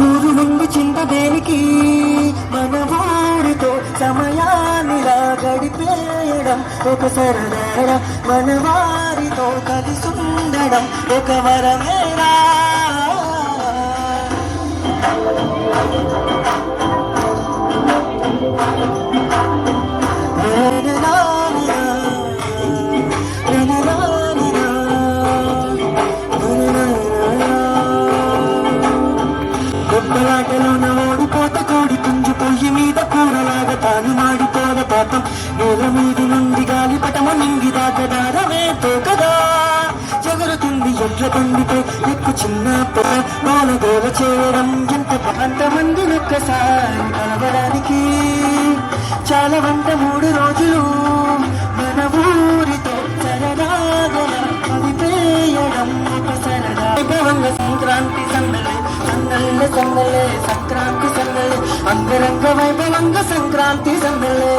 ఊరు నుండి చింతదేనికి మన ఊరితో సమయాన్నిలా గడిపేయడం ఒక సరదారా, మన వారితో కలిసి ఉండడం ఒక వరమేరా. గొప్పలాటలోన ఓడిపోత కోడి పుంజు పొయ్యి మీద కూరలాగా తాను మాడిపోద పాపం. నేల మీది నుండి గాలిపటము నింగి దాకదారవేతో కదా చెగురుతుంది ఎడ్ల బండిపై ఎక్కు చిన్న పొల గోల చేయడం ఎంత అంతమంది ఒక్కసారి కలవడానికి చాలా వంట 3 రోజులు మన ఊరితో సరదాగా కలిపేయడం ఒక సరదా. సంక్రాంతి సందలే సందల్లే సందలే సంక్రాంతి సందలే అంగరంగ వైభవంగా సంక్రాంతి సందలే.